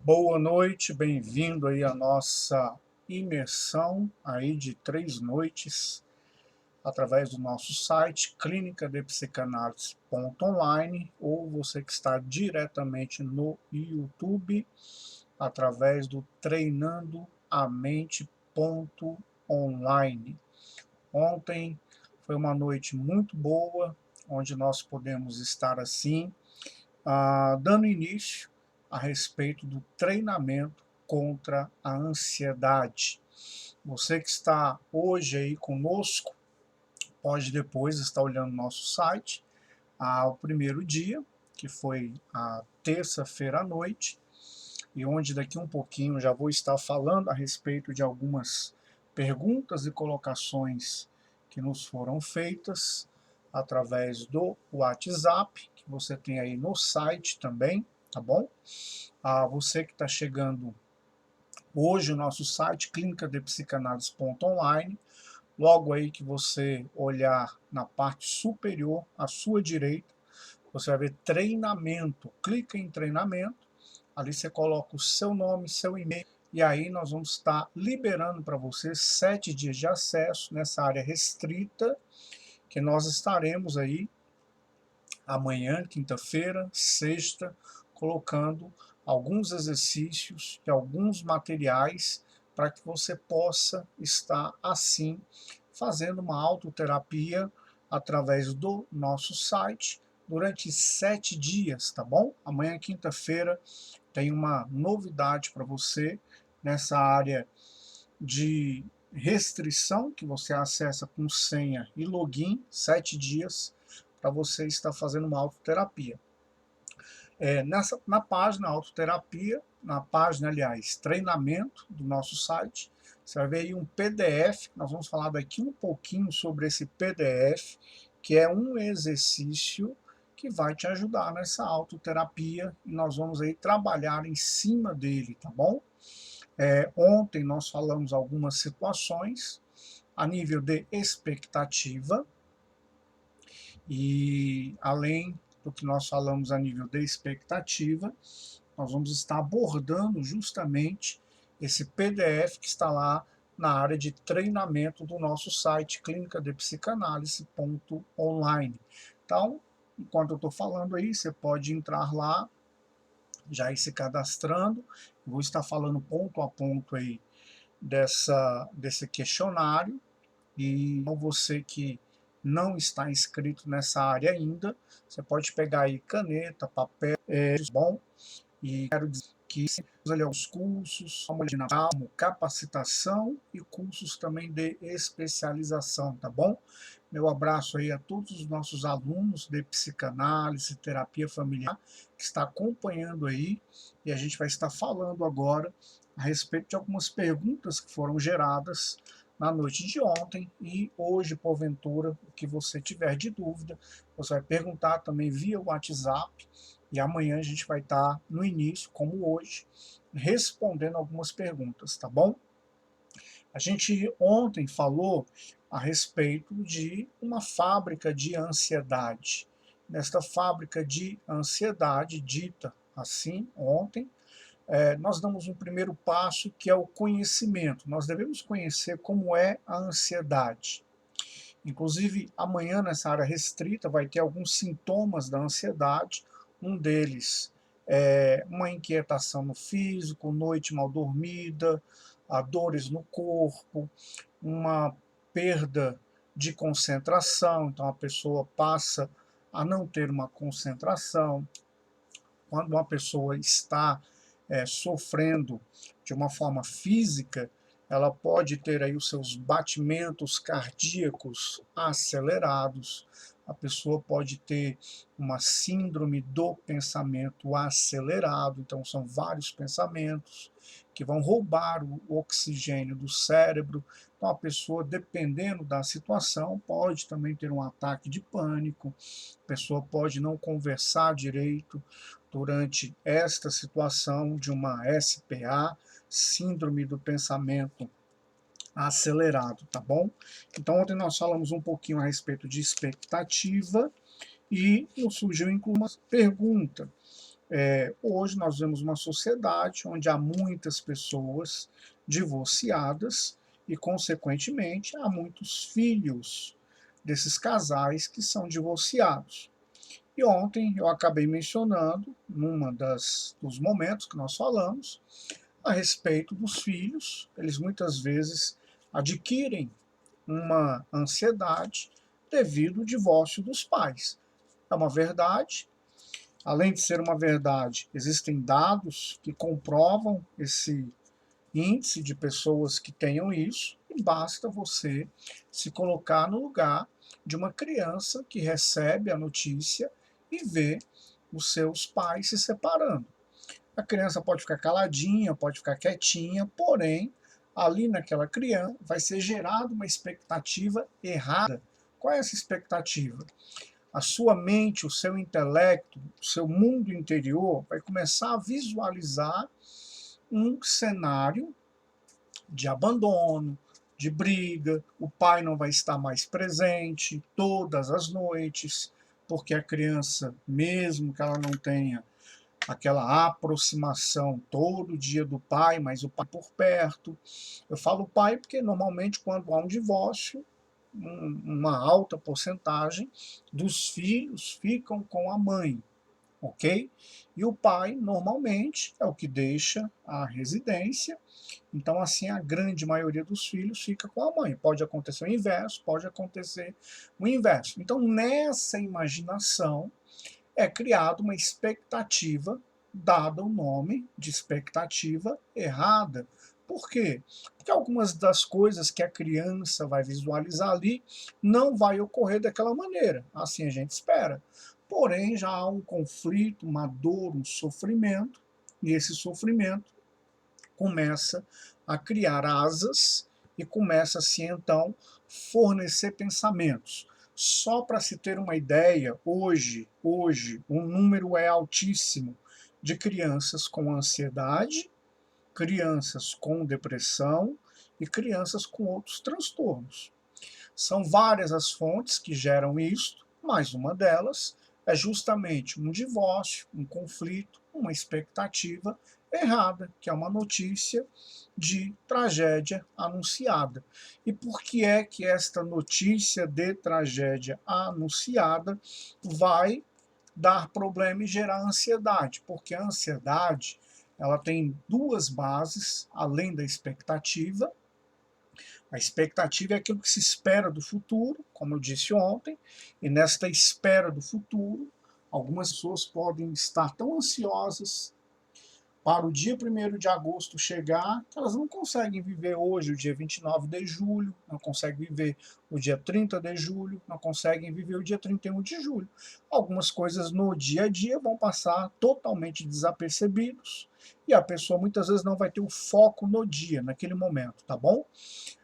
Boa noite, bem-vindo aí à nossa imersão aí de 3 noites através do nosso site clinicadepsicanálise.online ou você que está diretamente no YouTube através do treinandoamente.online. Ontem foi uma noite muito boa, onde nós podemos estar assim dando início a respeito do treinamento contra a ansiedade. Você que está hoje aí conosco, pode depois estar olhando nosso site, ao primeiro dia, que foi a terça-feira à noite, e onde daqui um pouquinho já vou estar falando a respeito de algumas perguntas e colocações que nos foram feitas através do WhatsApp, que você tem aí no site também, tá bom? Você que está chegando hoje no nosso site, clinicadepsicanálise.online, logo aí que você olhar na parte superior à sua direita, você vai ver treinamento, clica em treinamento, ali você coloca o seu nome, seu e-mail, e aí nós vamos estar liberando para você 7 dias de acesso nessa área restrita, que nós estaremos aí amanhã, quinta-feira, sexta, colocando alguns exercícios e alguns materiais para que você possa estar assim fazendo uma autoterapia através do nosso site durante 7 dias, tá bom? Amanhã, quinta-feira, tem uma novidade para você nessa área de restrição que você acessa com senha e login, 7 dias, para você estar fazendo uma autoterapia. Na página autoterapia, na página, aliás, treinamento do nosso site, você vai ver aí um PDF, nós vamos falar daqui um pouquinho sobre esse PDF, que é um exercício que vai te ajudar nessa autoterapia, e nós vamos aí trabalhar em cima dele, tá bom? Ontem nós falamos algumas situações a nível de expectativa, e além do que nós falamos a nível de expectativa, nós vamos estar abordando justamente esse PDF que está lá na área de treinamento do nosso site clinicadepsicanálise.online. Então, enquanto eu estou falando aí, você pode entrar lá, já ir se cadastrando. Eu vou estar falando ponto a ponto aí desse questionário, e você que não está inscrito nessa área ainda, você pode pegar aí caneta, papel, bom? E quero dizer que ali os cursos, como capacitação e cursos também de especialização, tá bom? Meu abraço aí a todos os nossos alunos de psicanálise, terapia familiar, que está acompanhando aí, e a gente vai estar falando agora a respeito de algumas perguntas que foram geradas na noite de ontem, e hoje, porventura, o que você tiver de dúvida, você vai perguntar também via WhatsApp, e amanhã a gente vai estar no início, como hoje, respondendo algumas perguntas, tá bom? A gente ontem falou a respeito de uma fábrica de ansiedade. Nesta fábrica de ansiedade, dita assim ontem, nós damos um primeiro passo, que é o conhecimento. Nós devemos conhecer como é a ansiedade. Inclusive, amanhã, nessa área restrita, vai ter alguns sintomas da ansiedade. Um deles é uma inquietação no físico, noite mal dormida, dores no corpo, uma perda de concentração. Então, a pessoa passa a não ter uma concentração. Quando uma pessoa está sofrendo de uma forma física, ela pode ter aí os seus batimentos cardíacos acelerados, a pessoa pode ter uma síndrome do pensamento acelerado, então são vários pensamentos que vão roubar o oxigênio do cérebro. Então a pessoa, dependendo da situação, pode também ter um ataque de pânico, a pessoa pode não conversar direito durante esta situação de uma SPA, síndrome do pensamento acelerado, tá bom? Então ontem nós falamos um pouquinho a respeito de expectativa, e nos surgiu inclusive uma pergunta: Hoje nós vemos uma sociedade onde há muitas pessoas divorciadas e, consequentemente, há muitos filhos desses casais que são divorciados. E ontem eu acabei mencionando, dos momentos que nós falamos, a respeito dos filhos. Eles muitas vezes adquirem uma ansiedade devido ao divórcio dos pais. É uma verdade. Além de ser uma verdade, existem dados que comprovam esse índice de pessoas que tenham isso, e basta você se colocar no lugar de uma criança que recebe a notícia e vê os seus pais se separando. A criança pode ficar caladinha, pode ficar quietinha, porém, ali naquela criança vai ser gerada uma expectativa errada. Qual é essa expectativa? A sua mente, o seu intelecto, o seu mundo interior vai começar a visualizar um cenário de abandono, de briga, o pai não vai estar mais presente todas as noites, porque a criança, mesmo que ela não tenha aquela aproximação todo dia do pai, mas o pai por perto. Eu falo pai porque normalmente quando há um divórcio, uma alta porcentagem dos filhos ficam com a mãe, ok? E o pai, normalmente, é o que deixa a residência, então assim a grande maioria dos filhos fica com a mãe. Pode acontecer o inverso, pode acontecer o inverso. Então nessa imaginação é criada uma expectativa, dada o nome de expectativa errada. Por quê? Porque algumas das coisas que a criança vai visualizar ali não vai ocorrer daquela maneira. Assim a gente espera. Porém, já há um conflito, uma dor, um sofrimento, e esse sofrimento começa a criar asas e começa-se então fornecer pensamentos. Só para se ter uma ideia, hoje o número é altíssimo de crianças com ansiedade, crianças com depressão e crianças com outros transtornos. São várias as fontes que geram isto, mas uma delas é justamente um divórcio, um conflito, uma expectativa errada, que é uma notícia de tragédia anunciada. E por que é que esta notícia de tragédia anunciada vai dar problema e gerar ansiedade? Porque a ansiedade, ela tem duas bases, além da expectativa. A expectativa é aquilo que se espera do futuro, como eu disse ontem, e nesta espera do futuro, algumas pessoas podem estar tão ansiosas para o dia 1º de agosto chegar, que elas não conseguem viver hoje o dia 29 de julho, não conseguem viver o dia 30 de julho, não conseguem viver o dia 31 de julho. Algumas coisas no dia a dia vão passar totalmente desapercebidos, e a pessoa muitas vezes não vai ter o foco no dia, naquele momento, tá bom?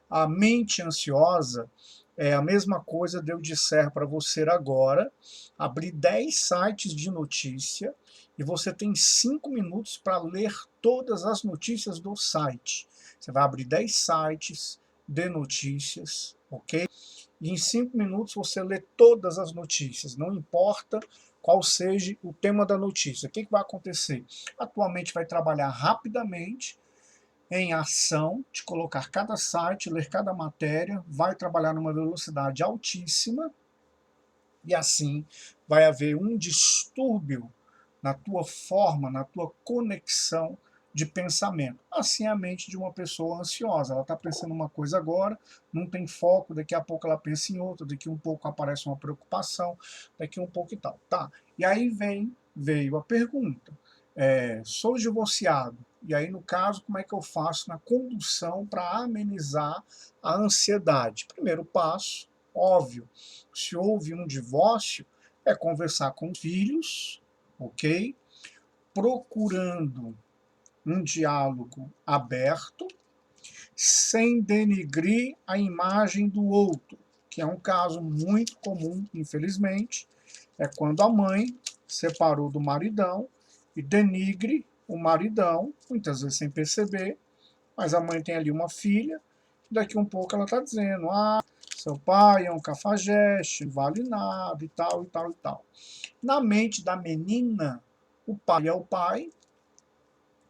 A mente ansiosa é a mesma coisa de eu disser para você agora, abrir 10 sites de notícia e você tem 5 minutos para ler todas as notícias do site. Você vai abrir 10 sites de notícias, ok? E em 5 minutos você lê todas as notícias, não importa qual seja o tema da notícia. O que vai acontecer? Atualmente vai trabalhar rapidamente, em ação, de colocar cada site, ler cada matéria, vai trabalhar numa velocidade altíssima e assim vai haver um distúrbio na tua forma, na tua conexão de pensamento. Assim é a mente de uma pessoa ansiosa. Ela está pensando uma coisa agora, não tem foco, daqui a pouco ela pensa em outra, daqui um pouco aparece uma preocupação, daqui um pouco e tal. Tá. E aí veio a pergunta. Sou divorciado, e aí no caso como é que eu faço na condução para amenizar a ansiedade? Primeiro passo, óbvio, se houve um divórcio, é conversar com os filhos, ok? Procurando um diálogo aberto, sem denigrir a imagem do outro, que é um caso muito comum, infelizmente, é quando a mãe separou do maridão e denigre o maridão, muitas vezes sem perceber, mas a mãe tem ali uma filha, daqui um pouco ela está dizendo, seu pai é um cafajeste, não vale nada, e tal, e tal, e tal. Na mente da menina, O pai é o pai,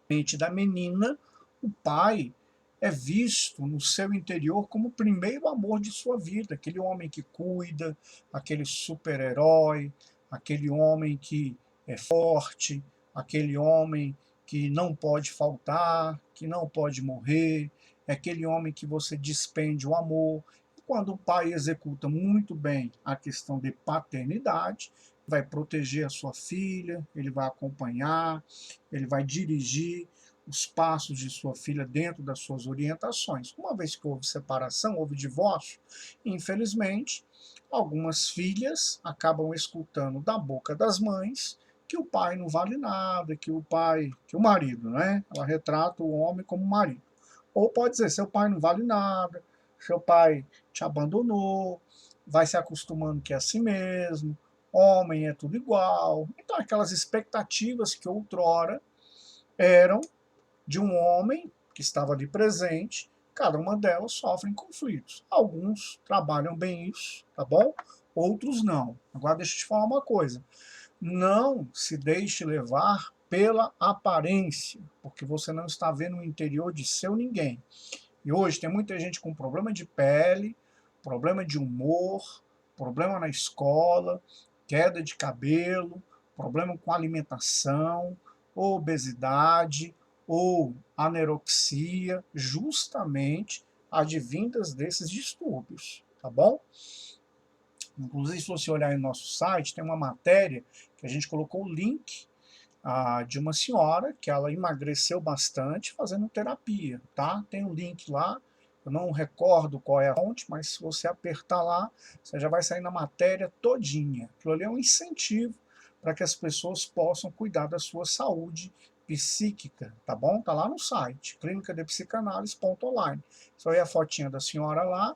mente da menina, o pai é visto no seu interior como o primeiro amor de sua vida, aquele homem que cuida, aquele super-herói, aquele homem que é forte, aquele homem que não pode faltar, que não pode morrer, é aquele homem que você despende o amor. E quando o pai executa muito bem a questão de paternidade, vai proteger a sua filha, ele vai acompanhar, ele vai dirigir os passos de sua filha dentro das suas orientações. Uma vez que houve separação, houve divórcio, infelizmente, algumas filhas acabam escutando da boca das mães que o pai não vale nada, que o marido, né? Ela retrata o homem como marido. Ou pode dizer, seu pai não vale nada, seu pai te abandonou, vai se acostumando que é assim mesmo, homem é tudo igual. Então, aquelas expectativas que outrora eram de um homem que estava ali presente, cada uma delas sofrem conflitos. Alguns trabalham bem isso, tá bom? Outros não. Agora deixa eu te falar uma coisa. Não se deixe levar pela aparência, porque você não está vendo o interior de seu ninguém. E hoje tem muita gente com problema de pele, problema de humor, problema na escola, queda de cabelo, problema com alimentação, obesidade ou anorexia, justamente advindas desses distúrbios, tá bom? Inclusive, se você olhar em nosso site, tem uma matéria que a gente colocou o link de uma senhora que ela emagreceu bastante fazendo terapia, tá? Tem um link lá, eu não recordo qual é a fonte, mas se você apertar lá, você já vai sair na matéria todinha. Aquilo ali é um incentivo para que as pessoas possam cuidar da sua saúde psíquica, tá bom? Tá lá no site, clinicadepsicanálise.online. Só aí a fotinha da senhora lá,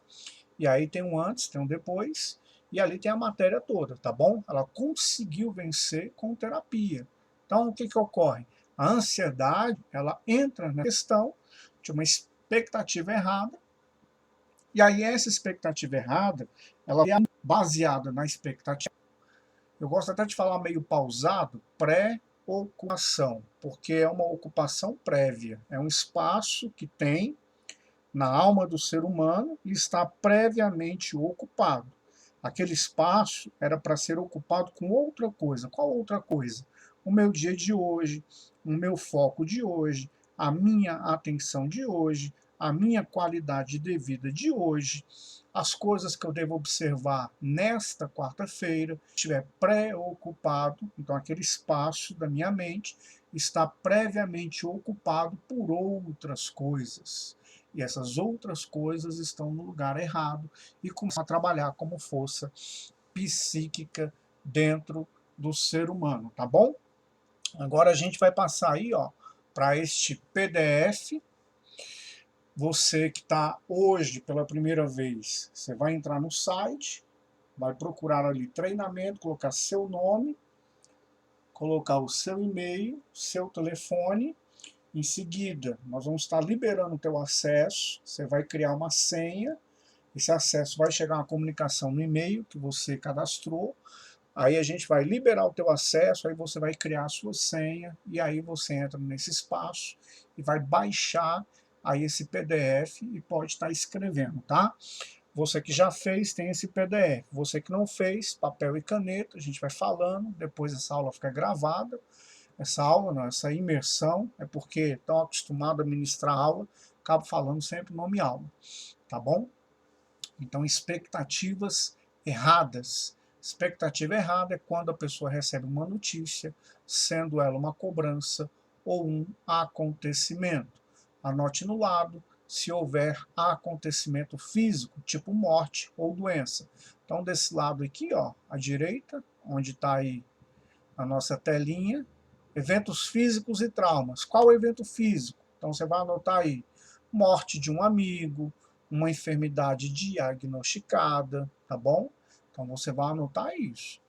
e aí tem um antes, tem um depois, e ali tem a matéria toda, tá bom? Ela conseguiu vencer com terapia. Então, o que que ocorre? A ansiedade, ela entra na questão de uma expectativa errada, e aí essa expectativa errada, ela é baseada na expectativa. Eu gosto até de falar meio pausado, pré-ocupação, porque é uma ocupação prévia, é um espaço que tem na alma do ser humano e está previamente ocupado. Aquele espaço era para ser ocupado com outra coisa. Qual outra coisa? O meu dia de hoje, o meu foco de hoje, a minha atenção de hoje, a minha qualidade de vida de hoje, as coisas que eu devo observar nesta quarta-feira, estiver pré-ocupado, então aquele espaço da minha mente está previamente ocupado por outras coisas. E essas outras coisas estão no lugar errado e começam a trabalhar como força psíquica dentro do ser humano, tá bom? Agora a gente vai passar aí, ó, para este PDF. Você que está hoje pela primeira vez, você vai entrar no site, vai procurar ali treinamento, colocar seu nome, colocar o seu e-mail, seu telefone. Em seguida, nós vamos estar liberando o teu acesso, você vai criar uma senha, esse acesso vai chegar uma comunicação no e-mail que você cadastrou, aí a gente vai liberar o teu acesso, aí você vai criar a sua senha, e aí você entra nesse espaço e vai baixar aí esse PDF e pode estar escrevendo, tá? Você que já fez, tem esse PDF. Você que não fez, papel e caneta, a gente vai falando, depois essa aula fica gravada, essa aula, não, essa imersão, é porque estão acostumados a ministrar aula, acabo falando sempre o nome aula, tá bom? Então, expectativas erradas. Expectativa errada é quando a pessoa recebe uma notícia, sendo ela uma cobrança ou um acontecimento. Anote no lado se houver acontecimento físico, tipo morte ou doença. Então, desse lado aqui, ó, à direita, onde está aí a nossa telinha, eventos físicos e traumas. Qual evento físico? Então você vai anotar aí: morte de um amigo, uma enfermidade diagnosticada, tá bom? Então você vai anotar isso.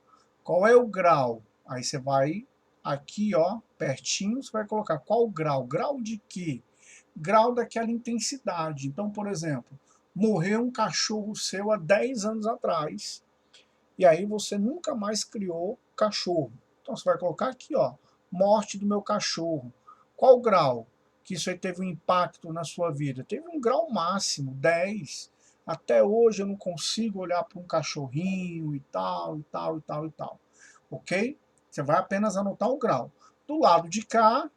Qual é o grau? Aí você vai aqui, ó, pertinho, você vai colocar qual o grau? Grau de quê? Grau daquela intensidade. Então, por exemplo, morreu um cachorro seu há 10 anos atrás, e aí você nunca mais criou cachorro. Então você vai colocar aqui, ó, morte do meu cachorro. Qual grau que isso aí teve um impacto na sua vida? Teve um grau máximo, 10. Até hoje eu não consigo olhar para um cachorrinho e tal, e tal, e tal, e tal. Ok? Você vai apenas anotar o grau. Do lado de cá,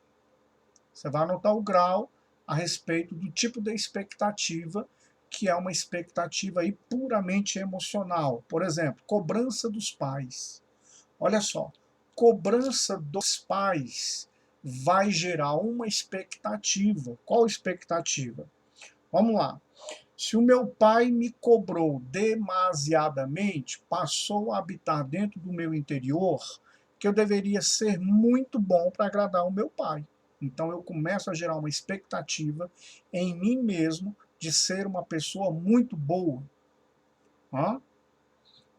você vai anotar o grau a respeito do tipo de expectativa, que é uma expectativa aí puramente emocional. Por exemplo, cobrança dos pais. Olha só, cobrança dos pais vai gerar uma expectativa. Qual expectativa? Vamos lá. Se o meu pai me cobrou demasiadamente, passou a habitar dentro do meu interior, que eu deveria ser muito bom para agradar o meu pai. Então eu começo a gerar uma expectativa em mim mesmo de ser uma pessoa muito boa. Hã?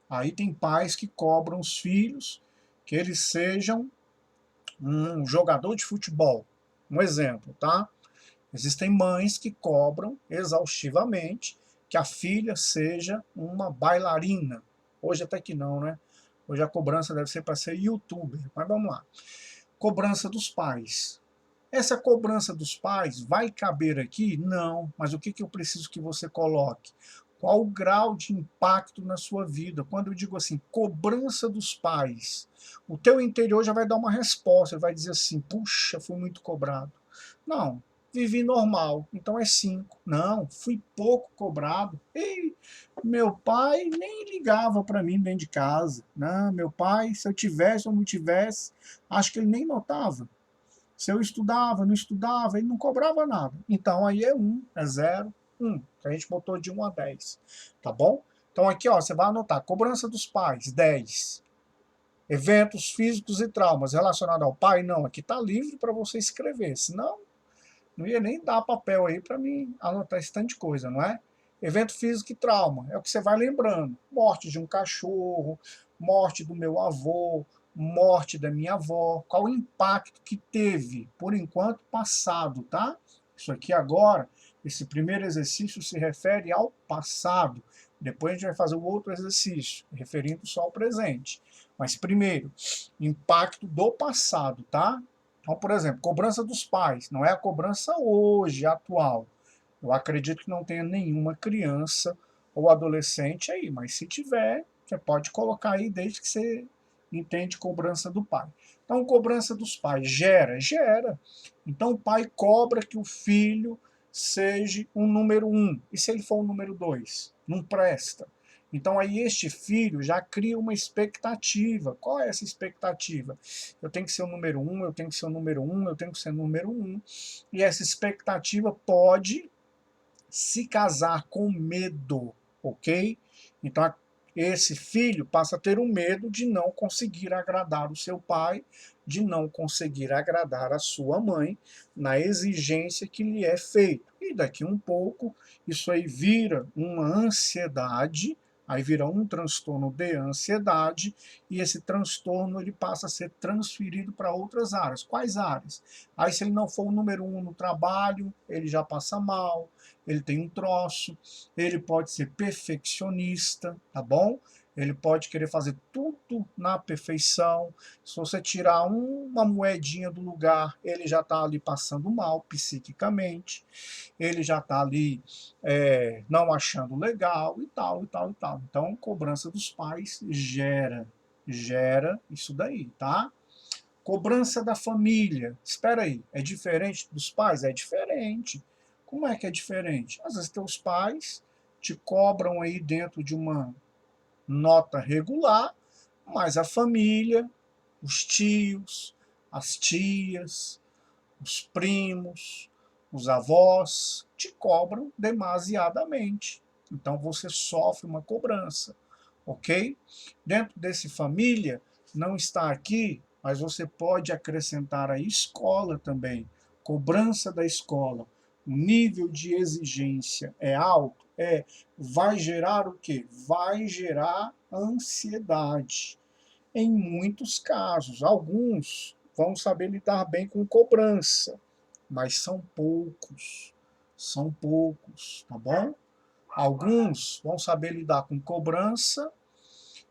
Aí tem pais que cobram os filhos que eles sejam um jogador de futebol. Um exemplo, tá? Existem mães que cobram exaustivamente que a filha seja uma bailarina. Hoje até que não, né? Hoje a cobrança deve ser para ser youtuber. Mas vamos lá. Cobrança dos pais. Essa cobrança dos pais vai caber aqui? Não. Mas o que, que eu preciso que você coloque? Qual o grau de impacto na sua vida? Quando eu digo assim, cobrança dos pais, o teu interior já vai dar uma resposta, vai dizer assim, puxa, fui muito cobrado. Não, vivi normal, então é 5. Não, fui pouco cobrado. Ei, meu pai nem ligava para mim dentro de casa. Não, meu pai, se eu tivesse ou não tivesse, acho que ele nem notava. Se eu estudava, não estudava, ele não cobrava nada. Então aí é 1, é 0, 1. A gente botou de 1 a 10. Tá bom? Então aqui, ó, você vai anotar. Cobrança dos pais, 10. Eventos físicos e traumas relacionados ao pai, não. Aqui tá livre para você escrever. Senão, não ia nem dar papel aí para mim anotar esse tanto de coisa, não é? Evento físico e trauma, é o que você vai lembrando. Morte de um cachorro, morte do meu avô, morte da minha avó. Qual o impacto que teve, por enquanto, passado, tá? Isso aqui agora, esse primeiro exercício se refere ao passado. Depois a gente vai fazer o outro exercício, referindo só ao presente. Mas primeiro, impacto do passado, tá? Então, por exemplo, cobrança dos pais, não é a cobrança hoje, atual. Eu acredito que não tenha nenhuma criança ou adolescente aí, mas se tiver, você pode colocar aí desde que você entende cobrança do pai. Então, cobrança dos pais gera? Gera. Então, o pai cobra que o filho seja um número 1. E se ele for um número 2? Não presta. Então aí este filho já cria uma expectativa. Qual é essa expectativa? Eu tenho que ser o número 1, eu tenho que ser o número 1, eu tenho que ser o número 1. E essa expectativa pode se casar com medo, ok? Então esse filho passa a ter um medo de não conseguir agradar o seu pai, de não conseguir agradar a sua mãe na exigência que lhe é feita. E daqui um pouco isso aí vira uma ansiedade, aí vira um transtorno de ansiedade, e esse transtorno ele passa a ser transferido para outras áreas. Quais áreas? Aí se ele não for o número 1 no trabalho, ele já passa mal, ele tem um troço, ele pode ser perfeccionista, tá bom? Ele pode querer fazer tudo na perfeição. Se você tirar uma moedinha do lugar, ele já está ali passando mal psiquicamente, ele já está ali não achando legal e tal, e tal, e tal. Então, cobrança dos pais gera isso daí, tá? Cobrança da família. Espera aí, é diferente dos pais? É diferente. Como é que é diferente? Às vezes teus pais te cobram aí dentro de uma nota regular, mas a família, os tios, as tias, os primos, os avós te cobram demasiadamente. Então você sofre uma cobrança, ok? Dentro desse família, não está aqui, mas você pode acrescentar a escola também, cobrança da escola. O nível de exigência é alto? Vai gerar o quê? Vai gerar ansiedade. Em muitos casos, alguns vão saber lidar bem com cobrança, mas são poucos, tá bom? Alguns vão saber lidar com cobrança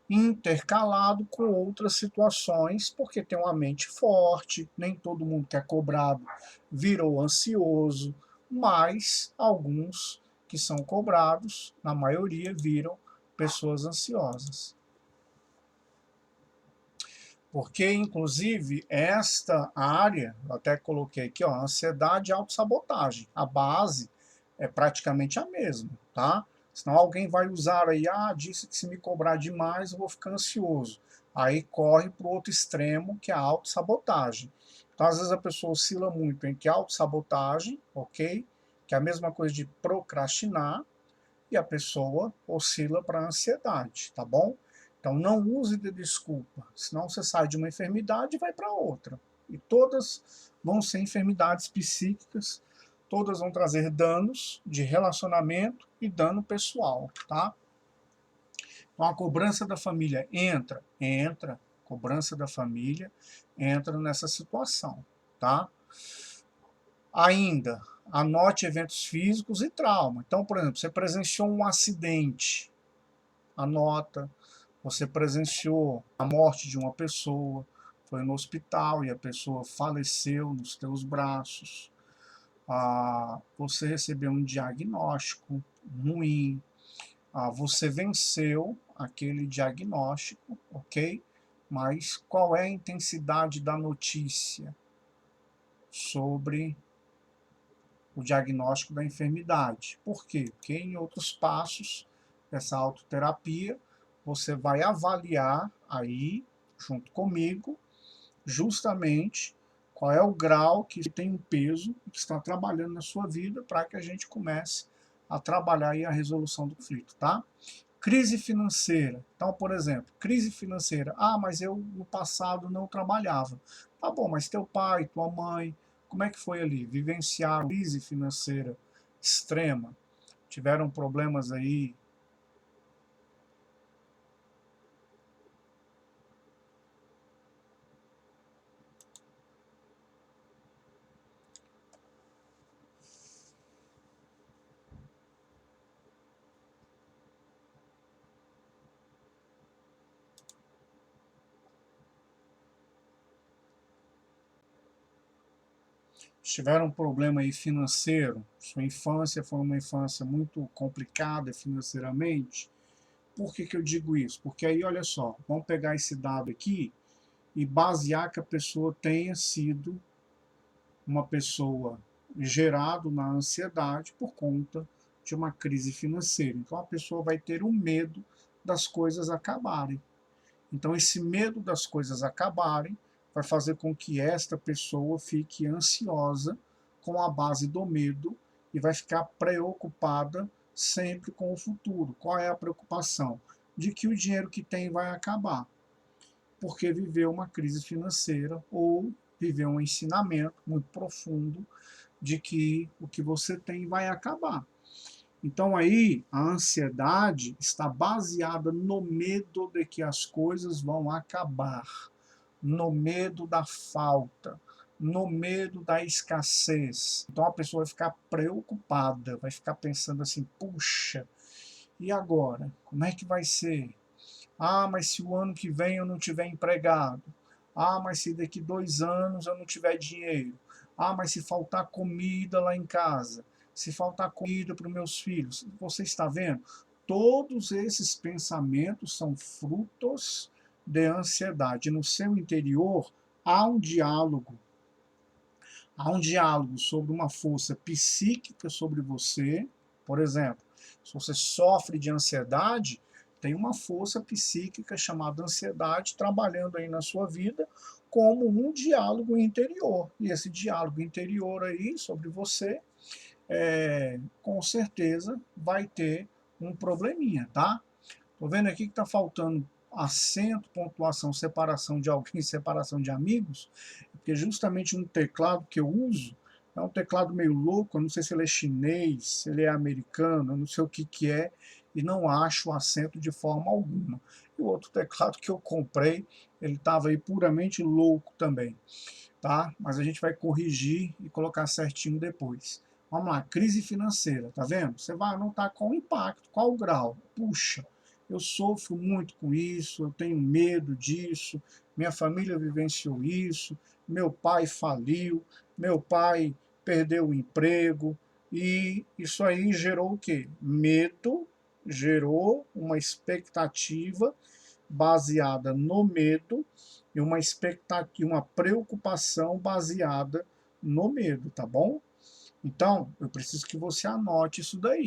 intercalado com outras situações, porque tem uma mente forte, nem todo mundo que é cobrado virou ansioso, mas alguns que são cobrados, na maioria, viram pessoas ansiosas. Porque, inclusive, esta área, eu até coloquei aqui, ó, ansiedade e autossabotagem. A base é praticamente a mesma, tá? Senão alguém vai usar aí, disse que se me cobrar demais eu vou ficar ansioso. Aí corre para o outro extremo, que é a autossabotagem. Então, às vezes a pessoa oscila muito entre autossabotagem, ok? Que é a mesma coisa de procrastinar, e a pessoa oscila para a ansiedade, tá bom? Então não use de desculpa, senão você sai de uma enfermidade e vai para outra. E todas vão ser enfermidades psíquicas, todas vão trazer danos de relacionamento e dano pessoal, tá? Então a cobrança da família entra, cobrança da família entra nessa situação, tá? Ainda, anote eventos físicos e trauma. Então, por exemplo, você presenciou um acidente, anota. Você presenciou a morte de uma pessoa, foi no hospital e a pessoa faleceu nos teus braços. Você recebeu um diagnóstico ruim. Você venceu aquele diagnóstico, ok? Mas qual é a intensidade da notícia sobre o diagnóstico da enfermidade? Por quê? Porque em outros passos dessa autoterapia, você vai avaliar aí, junto comigo, justamente qual é o grau que tem um peso que está trabalhando na sua vida para que a gente comece a trabalhar aí a resolução do conflito, tá? Crise financeira. Então, por exemplo, crise financeira. Mas eu no passado não trabalhava. Tá bom, mas teu pai, tua mãe, como é que foi ali? Vivenciaram crise financeira extrema? Tiveram problemas aí? Tiveram um problema aí financeiro? Sua infância foi uma infância muito complicada financeiramente? Por que eu digo isso? Porque aí, olha só, vamos pegar esse dado aqui e basear que a pessoa tenha sido uma pessoa gerado na ansiedade por conta de uma crise financeira. Então a pessoa vai ter um medo das coisas acabarem. Então esse medo das coisas acabarem vai fazer com que esta pessoa fique ansiosa com a base do medo e vai ficar preocupada sempre com o futuro. Qual é a preocupação? De que o dinheiro que tem vai acabar, porque viveu uma crise financeira ou viveu um ensinamento muito profundo de que o que você tem vai acabar. Então aí a ansiedade está baseada no medo de que as coisas vão acabar, no medo da falta, no medo da escassez. Então a pessoa vai ficar preocupada, vai ficar pensando assim, puxa, e agora? Como é que vai ser? Mas se o ano que vem eu não tiver empregado. Mas se daqui 2 anos eu não tiver dinheiro. Mas se faltar comida lá em casa. Se faltar comida para os meus filhos. Você está vendo? Todos esses pensamentos são frutos de ansiedade. No seu interior há um diálogo. Há um diálogo sobre uma força psíquica sobre você. Por exemplo, se você sofre de ansiedade, tem uma força psíquica chamada ansiedade trabalhando aí na sua vida como um diálogo interior. E esse diálogo interior aí sobre você, com certeza vai ter um probleminha, tá? Tô vendo aqui que tá faltando acento, pontuação, separação de alguém, separação de amigos, porque justamente no teclado que eu uso, é um teclado meio louco, eu não sei se ele é chinês, se ele é americano, eu não sei o que é, e não acho o acento de forma alguma. E o outro teclado que eu comprei, ele estava aí puramente louco também, tá? Mas a gente vai corrigir e colocar certinho depois. Vamos lá, crise financeira, tá vendo? Você vai anotar qual o impacto, qual o grau. Puxa, eu sofro muito com isso, eu tenho medo disso, minha família vivenciou isso, meu pai faliu, meu pai perdeu o emprego, e isso aí gerou o quê? Medo, gerou uma expectativa baseada no medo e uma expectativa, uma preocupação baseada no medo, tá bom? Então, eu preciso que você anote isso daí.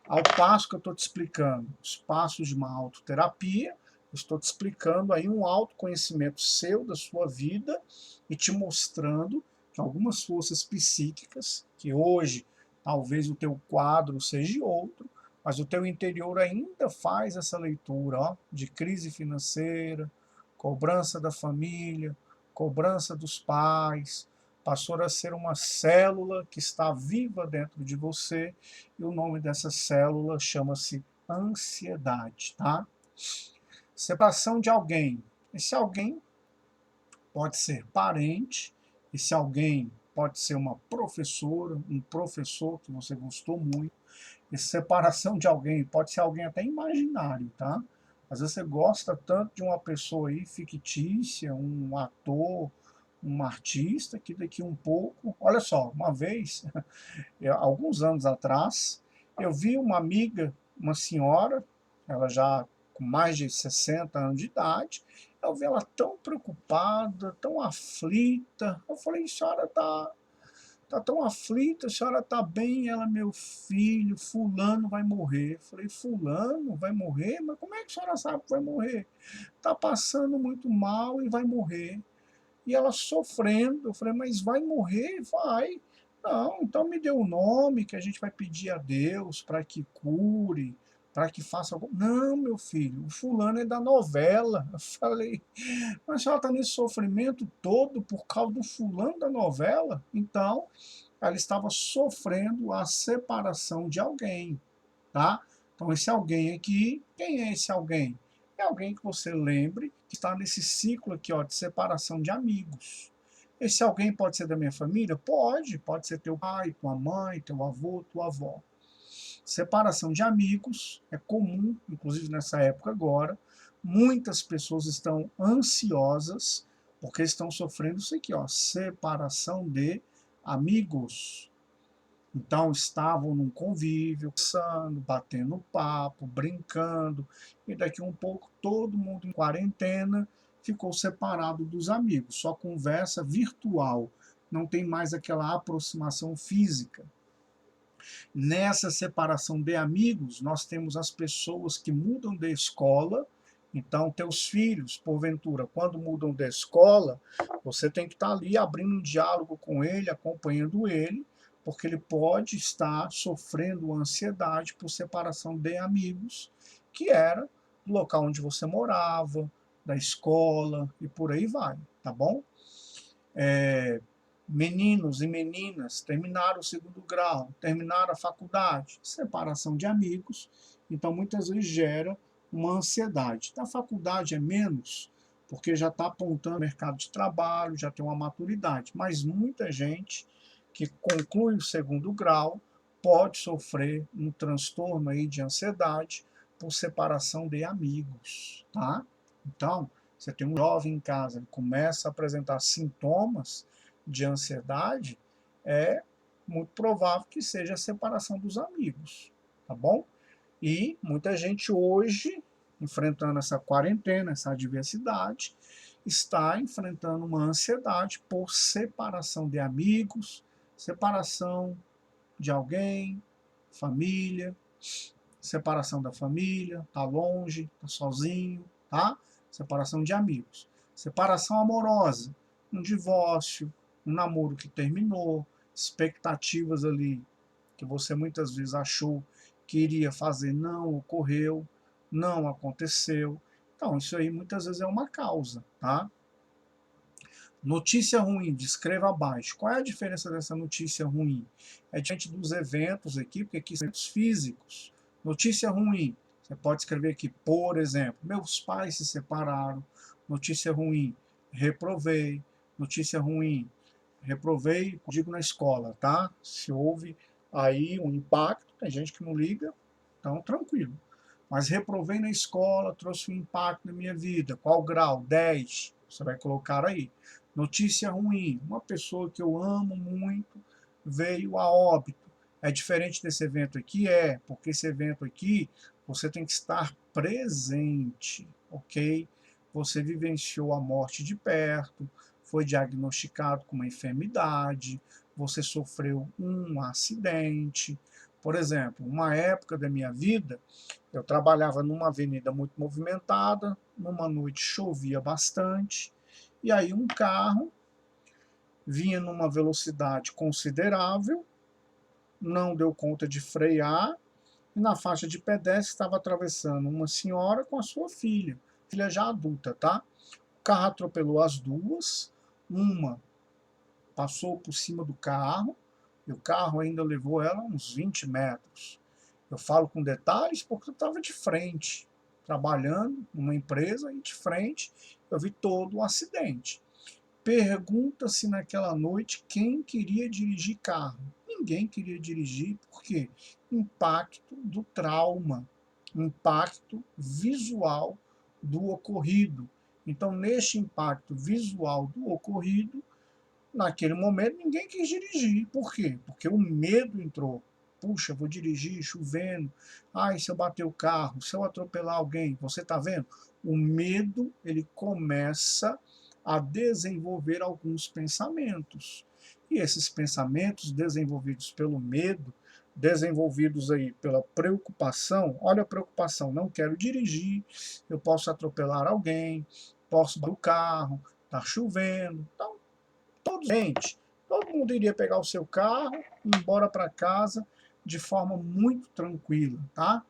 Ao passo que eu estou te explicando os passos de uma autoterapia, eu estou te explicando aí um autoconhecimento seu, da sua vida, e te mostrando que algumas forças psíquicas, que hoje talvez o teu quadro seja outro, mas o teu interior ainda faz essa leitura, ó, de crise financeira, cobrança da família, cobrança dos pais, passou a ser uma célula que está viva dentro de você, e o nome dessa célula chama-se ansiedade, tá? Separação de alguém. Esse alguém pode ser parente, esse alguém pode ser uma professora, um professor que você gostou muito. Essa separação de alguém pode ser alguém até imaginário, tá? Às vezes você gosta tanto de uma pessoa aí fictícia, um ator, um artista, que daqui um pouco... Olha só, uma vez, alguns anos atrás, eu vi uma amiga, uma senhora, ela já com mais de 60 anos de idade, eu vi ela tão preocupada, tão aflita. Eu falei, senhora, tá tão aflita, a senhora tá bem? Ela, meu filho, fulano vai morrer. Eu falei, fulano vai morrer? Mas como é que a senhora sabe que vai morrer? Tá passando muito mal e vai morrer. E ela sofrendo, eu falei, mas vai morrer? Vai. Não, então me dê o nome que a gente vai pedir a Deus para que cure, para que faça algum... Não, meu filho, o fulano é da novela. Eu falei, mas ela está nesse sofrimento todo por causa do fulano da novela? Então, ela estava sofrendo a separação de alguém, tá? Então, esse alguém aqui, quem é esse alguém? É alguém que você lembre que está nesse ciclo aqui, ó, de separação de amigos. Esse alguém pode ser da minha família? Pode ser teu pai, tua mãe, teu avô, tua avó. Separação de amigos é comum, inclusive nessa época agora. Muitas pessoas estão ansiosas porque estão sofrendo isso aqui, ó, separação de amigos. Então estavam num convívio, conversando, batendo papo, brincando, e daqui um pouco todo mundo em quarentena ficou separado dos amigos, só conversa virtual, não tem mais aquela aproximação física. Nessa separação de amigos, nós temos as pessoas que mudam de escola. Então, teus filhos, porventura, quando mudam de escola, você tem que estar ali abrindo um diálogo com ele, acompanhando ele, porque ele pode estar sofrendo ansiedade por separação de amigos, que era do local onde você morava, da escola e por aí vai, tá bom? Meninos e meninas terminaram o segundo grau, terminaram a faculdade, separação de amigos, então muitas vezes gera uma ansiedade. Na faculdade é menos, porque já está apontando o mercado de trabalho, já tem uma maturidade, mas muita gente que conclui o segundo grau pode sofrer um transtorno aí de ansiedade por separação de amigos, tá? Então, você tem um jovem em casa, ele começa a apresentar sintomas de ansiedade, é muito provável que seja a separação dos amigos, tá bom? E muita gente hoje, enfrentando essa quarentena, essa adversidade, está enfrentando uma ansiedade por separação de amigos, separação de alguém, família, separação da família, tá longe, tá sozinho, tá? Separação de amigos. Separação amorosa, um divórcio, um namoro que terminou, expectativas ali que você muitas vezes achou que iria fazer, não ocorreu, não aconteceu. Então, isso aí muitas vezes é uma causa, tá? Notícia ruim, descreva abaixo. Qual é a diferença dessa notícia ruim? É diferente dos eventos aqui, porque aqui são eventos físicos. Notícia ruim, você pode escrever aqui, por exemplo, meus pais se separaram. Notícia ruim, reprovei. Notícia ruim, reprovei, digo na escola, tá? Se houve aí um impacto, tem gente que não liga, então tranquilo. mas reprovei na escola, trouxe um impacto na minha vida. Qual grau? 10. Você vai colocar aí. Notícia ruim, uma pessoa que eu amo muito veio a óbito. É diferente desse evento aqui? É, porque esse evento aqui você tem que estar presente, ok? Você vivenciou a morte de perto, foi diagnosticado com uma enfermidade, você sofreu um acidente. Por exemplo, uma época da minha vida, eu trabalhava numa avenida muito movimentada, numa noite chovia bastante, e aí um carro vinha numa velocidade considerável, não deu conta de frear, e na faixa de pedestre estava atravessando uma senhora com a sua filha já adulta, tá? O carro atropelou as duas, uma passou por cima do carro, e o carro ainda levou ela uns 20 metros. Eu falo com detalhes porque eu estava de frente, trabalhando numa empresa e de frente eu vi todo o acidente. Pergunta-se naquela noite quem queria dirigir carro. Ninguém queria dirigir, por quê? Impacto do trauma, impacto visual do ocorrido. Então, neste impacto visual do ocorrido, naquele momento ninguém quis dirigir. Por quê? Porque o medo entrou. Puxa, vou dirigir chovendo. Ai, se eu bater o carro, se eu atropelar alguém, você está vendo? O medo, ele começa a desenvolver alguns pensamentos. E esses pensamentos desenvolvidos pelo medo, desenvolvidos aí pela preocupação, olha a preocupação, não quero dirigir, eu posso atropelar alguém, posso bater o carro, está chovendo, então todo mundo iria pegar o seu carro e ir embora para casa de forma muito tranquila, tá?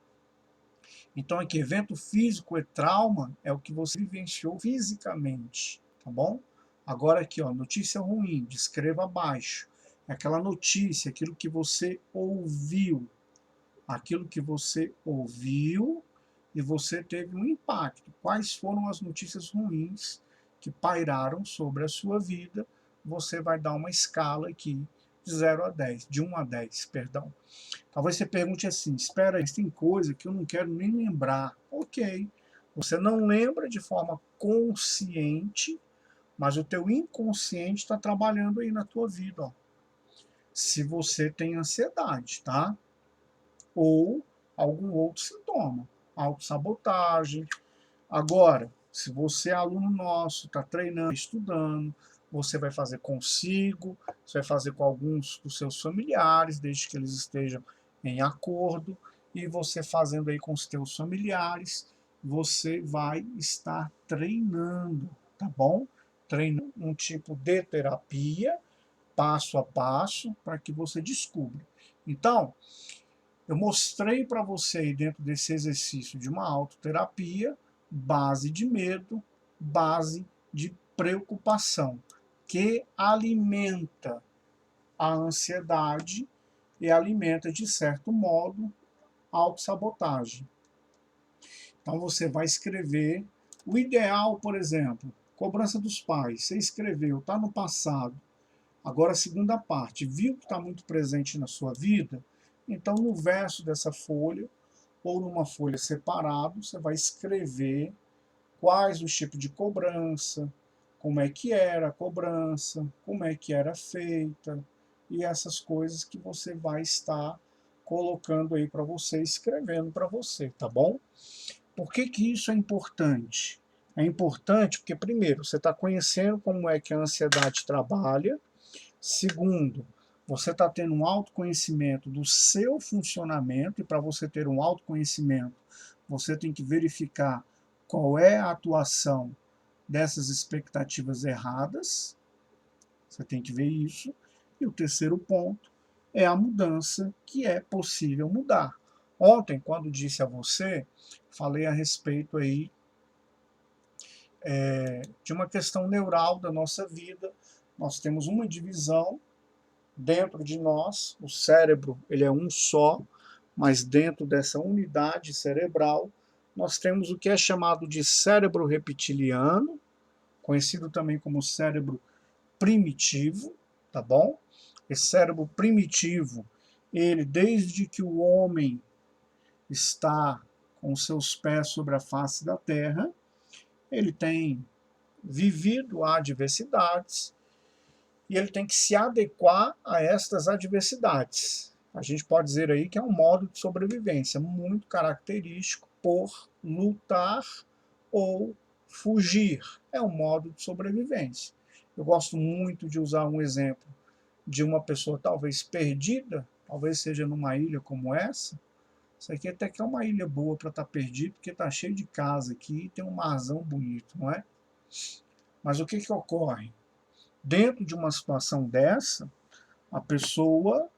Então aqui, evento físico e trauma é o que você vivenciou fisicamente, tá bom? Agora aqui, ó, notícia ruim, descreva abaixo. É aquela notícia, aquilo que você ouviu e você teve um impacto. Quais foram as notícias ruins que pairaram sobre a sua vida? Você vai dar uma escala aqui de 0 a 10, de 1 a 10, perdão. Talvez você pergunte assim, espera aí, tem coisa que eu não quero nem lembrar. Ok, você não lembra de forma consciente, mas o teu inconsciente está trabalhando aí na tua vida, ó. Se você tem ansiedade, tá? Ou algum outro sintoma, autossabotagem. Agora, se você é aluno nosso, está treinando, estudando, você vai fazer consigo, você vai fazer com alguns dos seus familiares, desde que eles estejam em acordo, e você fazendo aí com os seus familiares, você vai estar treinando, tá bom? Treinando um tipo de terapia, passo a passo, para que você descubra. Então, eu mostrei para você aí dentro desse exercício de uma autoterapia, base de medo, base de preocupação, que alimenta a ansiedade e alimenta, de certo modo, a autossabotagem. Então você vai escrever o ideal, por exemplo, cobrança dos pais. Você escreveu, está no passado. Agora a segunda parte, viu que está muito presente na sua vida? Então no verso dessa folha, ou numa folha separado, você vai escrever quais os tipos de cobrança, como é que era a cobrança, como é que era feita, e essas coisas que você vai estar colocando aí para você, escrevendo para você, tá bom? Por que que isso é importante? É importante porque, primeiro, você está conhecendo como é que a ansiedade trabalha. Segundo, você está tendo um autoconhecimento do seu funcionamento, e para você ter um autoconhecimento, você tem que verificar qual é a atuação dessas expectativas erradas. Você tem que ver isso. E o terceiro ponto é a mudança que é possível mudar. Ontem, quando disse a você, falei a respeito aí de uma questão neural da nossa vida. Nós temos uma divisão dentro de nós, o cérebro ele é um só, mas dentro dessa unidade cerebral, nós temos o que é chamado de cérebro reptiliano, conhecido também como cérebro primitivo, tá bom? Esse cérebro primitivo, ele desde que o homem está com seus pés sobre a face da terra, ele tem vivido adversidades e ele tem que se adequar a estas adversidades. A gente pode dizer aí que é um modo de sobrevivência muito característico por lutar ou fugir. É um modo de sobrevivência. Eu gosto muito de usar um exemplo de uma pessoa talvez perdida, talvez seja numa ilha como essa. Isso aqui até que é uma ilha boa para estar perdido, porque está cheio de casa aqui e tem um marzão bonito, não é? Mas o que que ocorre? Dentro de uma situação dessa, a pessoa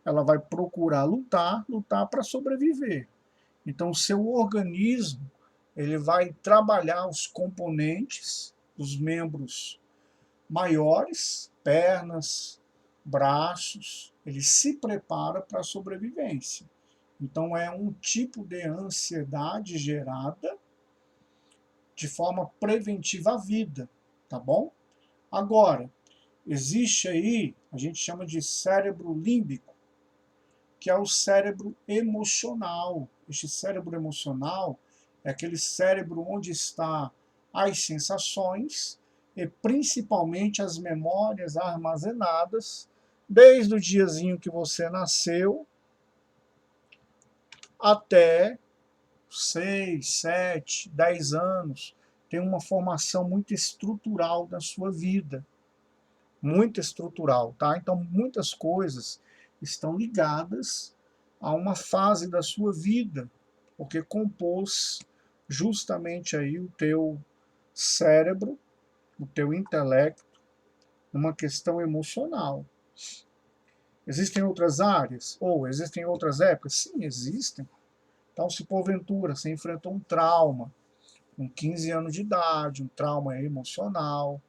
ela vai procurar lutar para sobreviver. Então, o seu organismo ele vai trabalhar os componentes dos membros maiores, pernas, braços, ele se prepara para a sobrevivência. Então, é um tipo de ansiedade gerada de forma preventiva à vida, tá bom? Agora, existe aí, a gente chama de cérebro límbico, que é o cérebro emocional. Este cérebro emocional é aquele cérebro onde está as sensações e principalmente as memórias armazenadas desde o diazinho que você nasceu até 6, 7, 10 anos. Tem uma formação muito estrutural da sua vida. Muito estrutural, tá? Então, muitas coisas estão ligadas a uma fase da sua vida, porque compôs justamente aí o teu cérebro, o teu intelecto, uma questão emocional. Existem outras áreas? Ou existem outras épocas? Sim, existem. Então, se porventura você enfrentou um trauma com 15 anos de idade, um trauma emocional,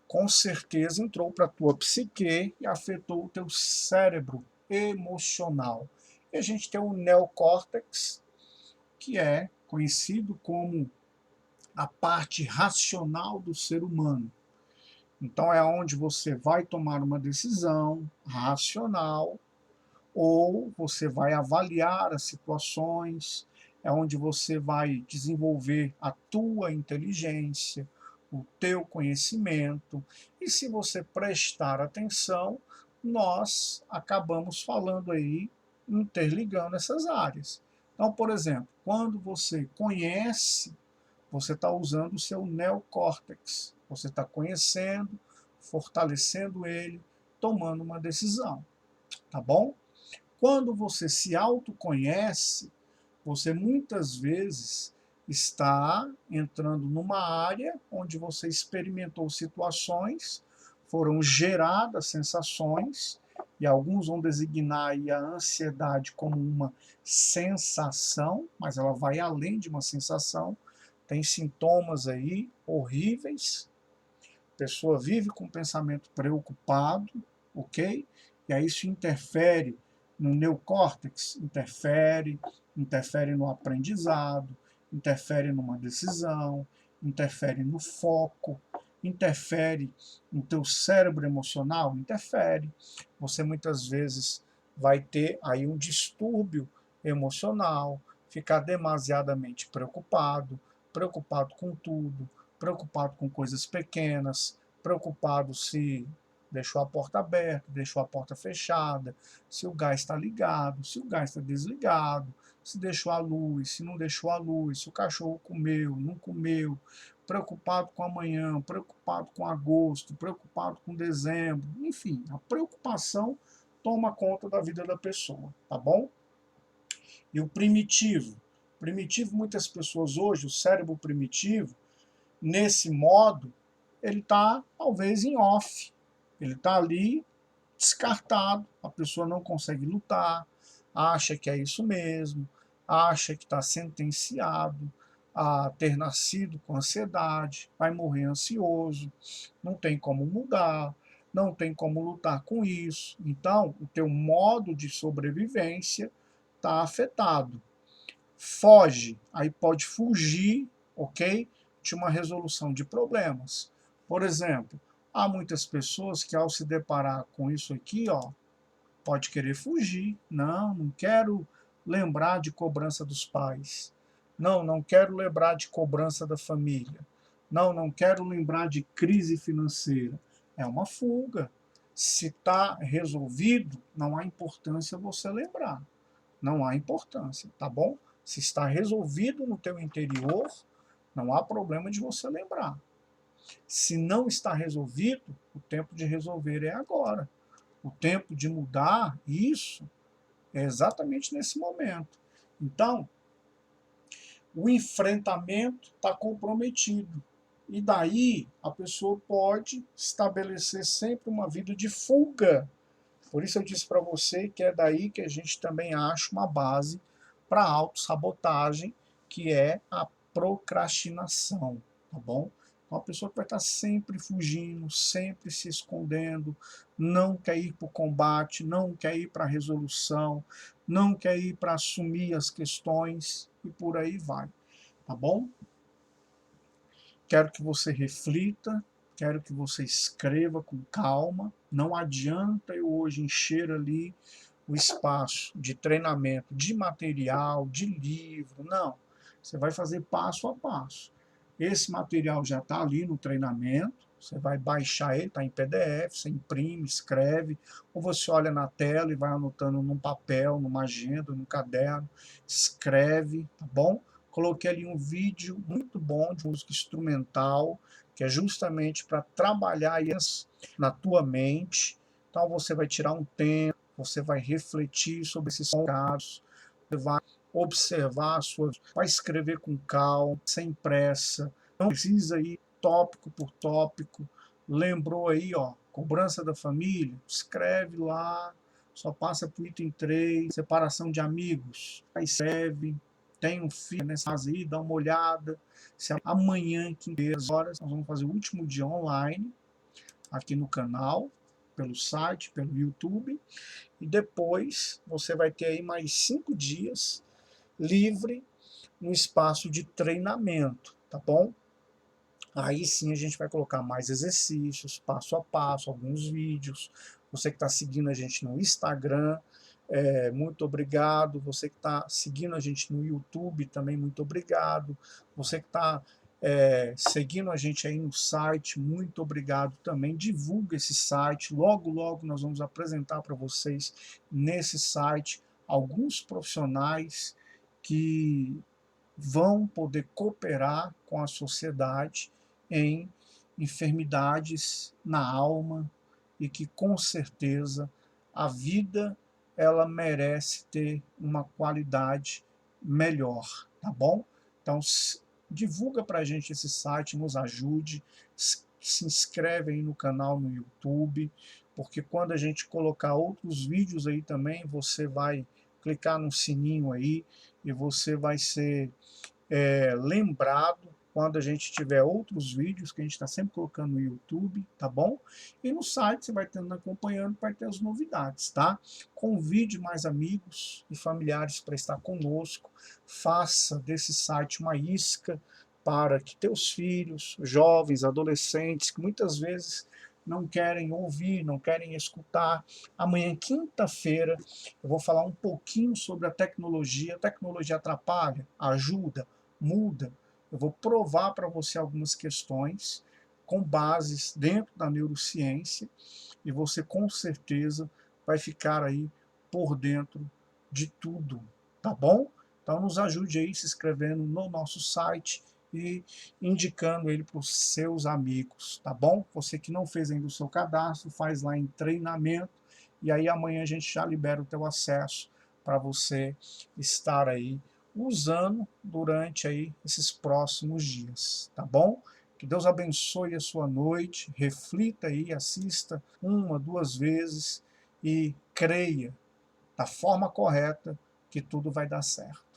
com certeza entrou para a tua psique e afetou o teu cérebro emocional. E a gente tem o neocórtex, que é conhecido como a parte racional do ser humano. Então é onde você vai tomar uma decisão racional ou você vai avaliar as situações, é onde você vai desenvolver a tua inteligência, o teu conhecimento, e se você prestar atenção, nós acabamos falando aí, interligando essas áreas. Então, por exemplo, quando você conhece, você está usando o seu neocórtex, você está conhecendo, fortalecendo ele, tomando uma decisão, tá bom? Quando você se autoconhece, você muitas vezes está entrando numa área onde você experimentou situações, foram geradas sensações, e alguns vão designar aí a ansiedade como uma sensação, mas ela vai além de uma sensação, tem sintomas aí horríveis, a pessoa vive com um pensamento preocupado, ok? E aí isso interfere no neocórtex, interfere no aprendizado, interfere numa decisão, interfere no foco, interfere no teu cérebro emocional, interfere. Você muitas vezes vai ter aí um distúrbio emocional, ficar demasiadamente preocupado, preocupado com tudo, preocupado com coisas pequenas, preocupado se deixou a porta aberta, deixou a porta fechada, se o gás está ligado, se o gás está desligado, se deixou a luz, se não deixou a luz, se o cachorro comeu, não comeu, preocupado com amanhã, preocupado com agosto, preocupado com dezembro, enfim, a preocupação toma conta da vida da pessoa, tá bom? E o primitivo? Primitivo, muitas pessoas hoje, o cérebro primitivo, nesse modo, ele está talvez em off, ele está ali descartado, a pessoa não consegue lutar, acha que é isso mesmo, acha que está sentenciado a ter nascido com ansiedade, vai morrer ansioso, não tem como mudar, não tem como lutar com isso. Então, o teu modo de sobrevivência está afetado. Foge, aí pode fugir, ok? De uma resolução de problemas. Por exemplo, há muitas pessoas que ao se deparar com isso aqui, ó, pode querer fugir. Não, não quero lembrar de cobrança dos pais. Não, não quero lembrar de cobrança da família. Não, não quero lembrar de crise financeira. É uma fuga. Se está resolvido, não há importância você lembrar. Não há importância, tá bom? Se está resolvido no teu interior, não há problema de você lembrar. Se não está resolvido, o tempo de resolver é agora. O tempo de mudar isso é exatamente nesse momento. Então, o enfrentamento está comprometido. E daí a pessoa pode estabelecer sempre uma vida de fuga. Por isso eu disse para você que é daí que a gente também acha uma base para a autossabotagem, que é a procrastinação, tá bom? Então a pessoa que vai estar sempre fugindo, sempre se escondendo, não quer ir para o combate, não quer ir para a resolução, não quer ir para assumir as questões e por aí vai, tá bom? Quero que você reflita, quero que você escreva com calma. Não adianta eu hoje encher ali o espaço de treinamento, de material, de livro. Não. Você vai fazer passo a passo. Esse material já está ali no treinamento. Você vai baixar ele, está em PDF, você imprime, escreve, ou você olha na tela e vai anotando num papel, numa agenda, num caderno, escreve, tá bom? Coloquei ali um vídeo muito bom de música instrumental, que é justamente para trabalhar isso na tua mente. Então você vai tirar um tempo, você vai refletir sobre esses casos, você vai observar a sua, vai escrever com calma, sem pressa, não precisa ir tópico por tópico. Lembrou aí, ó, cobrança da família? Escreve lá, só passa para o item 3, separação de amigos. Aí escreve, tem um filho nessa fase aí, dá uma olhada. Se amanhã, 15 horas, nós vamos fazer o último dia online, aqui no canal, pelo site, pelo YouTube. E depois você vai ter aí mais 5 dias livre no espaço de treinamento, tá bom? Aí sim a gente vai colocar mais exercícios, passo a passo, alguns vídeos. Você que está seguindo a gente no Instagram, muito obrigado. Você que está seguindo a gente no YouTube, também muito obrigado. Você que está seguindo a gente aí no site, muito obrigado também. Divulga esse site. Logo, logo nós vamos apresentar para vocês nesse site alguns profissionais que vão poder cooperar com a sociedade em enfermidades na alma e que com certeza a vida ela merece ter uma qualidade melhor, tá bom? Então divulga para a gente esse site, nos ajude, se inscreve aí no canal no YouTube, porque quando a gente colocar outros vídeos aí também, você vai clicar no sininho aí e você vai ser lembrado quando a gente tiver outros vídeos que a gente está sempre colocando no YouTube, tá bom? E no site você vai tendo acompanhando para ter as novidades, tá? Convide mais amigos e familiares para estar conosco, faça desse site uma isca para que teus filhos, jovens, adolescentes, que muitas vezes não querem ouvir, não querem escutar. Amanhã, quinta-feira, eu vou falar um pouquinho sobre a tecnologia. A tecnologia atrapalha? Ajuda? Muda? Eu vou provar para você algumas questões com bases dentro da neurociência e você com certeza vai ficar aí por dentro de tudo, tá bom? Então nos ajude aí se inscrevendo no nosso site e indicando ele para os seus amigos, tá bom? Você que não fez ainda o seu cadastro, faz lá em treinamento e aí amanhã a gente já libera o teu acesso para você estar aí usando durante aí esses próximos dias, tá bom? Que Deus abençoe a sua noite, reflita aí, assista uma, duas vezes e creia da forma correta que tudo vai dar certo.